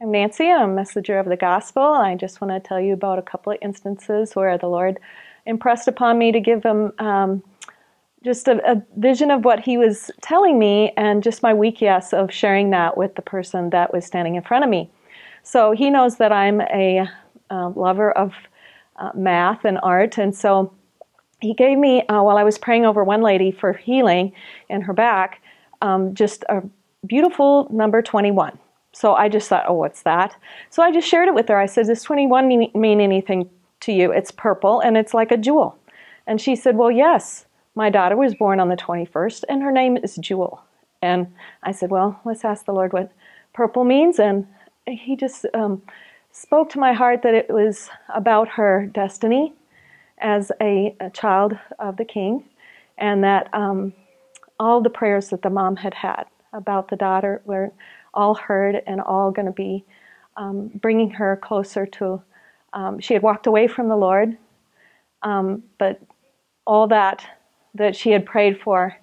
I'm Nancy. I'm a messenger of the gospel. I just want to tell you about a couple of instances where the Lord impressed upon me to give him just a vision of what he was telling me, and just my weak yes of sharing that with the person that was standing in front of me. So he knows that I'm a lover of math and art, and so he gave me, while I was praying over one lady for healing in her back, just a beautiful number 21. So I just thought, oh, what's that? So I just shared it with her. I said, does 21 mean anything to you? It's purple and it's like a jewel. And she said, well, yes, my daughter was born on the 21st and her name is Jewel. And I said, well, let's ask the Lord what purple means. And he just spoke to my heart that it was about her destiny as a child of the King, and that all the prayers that the mom had had about the daughter were all heard and all going to be bringing her closer to, she had walked away from the Lord, but all that she had prayed for,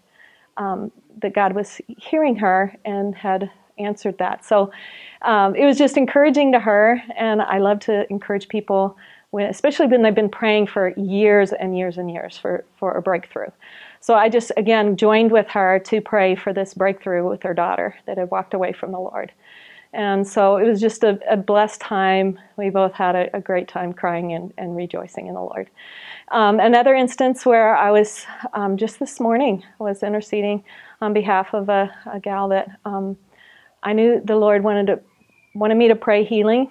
that God was hearing her and had answered that. So it was just encouraging to her, and I love to encourage people, especially when they've been praying for years and years and years for a breakthrough. So I just, again, joined with her to pray for this breakthrough with her daughter that had walked away from the Lord. And so it was just a blessed time. We both had a great time crying and rejoicing in the Lord. Another instance where I was, just this morning, was interceding on behalf of a gal that I knew the Lord wanted me to pray healing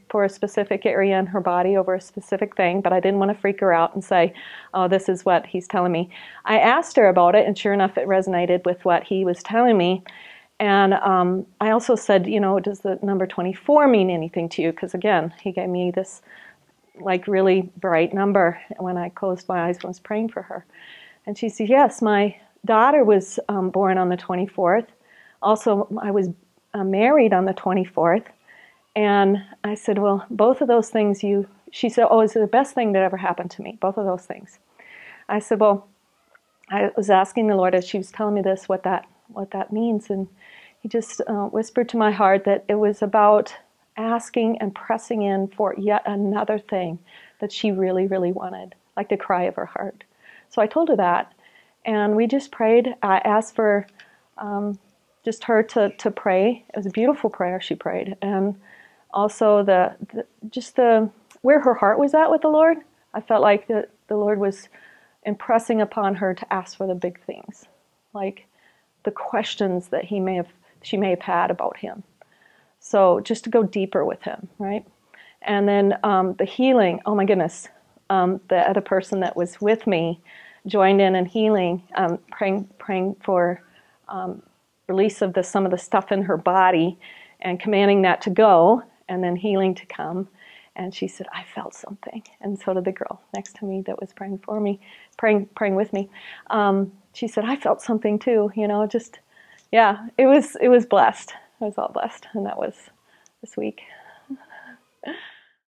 for a specific area in her body over a specific thing, but I didn't want to freak her out and say, oh, this is what he's telling me. I asked her about it, and sure enough, it resonated with what he was telling me. And I also said, does the number 24 mean anything to you? Because again, he gave me this like really bright number when I closed my eyes and was praying for her. And she said, yes, my daughter was born on the 24th. Also, I was married on the 24th, and I said, well, both of those things she said, oh, it's the best thing that ever happened to me, both of those things. I said, well, I was asking the Lord as she was telling me this, what that means, and he just whispered to my heart that it was about asking and pressing in for yet another thing that she really, really wanted, like the cry of her heart. So I told her that, and we just prayed. I asked for just her to pray. It was a beautiful prayer she prayed, and also where her heart was at with the Lord. I felt like the Lord was impressing upon her to ask for the big things, like the questions that she may have had about him. So just to go deeper with him, right? And then the healing. Oh my goodness, the other person that was with me joined in healing, praying for release of some of the stuff in her body and commanding that to go, and then healing to come. And she said, I felt something. And so did the girl next to me that was praying for me, praying with me. She said, I felt something too, yeah, it was blessed. It was all blessed. And that was this week.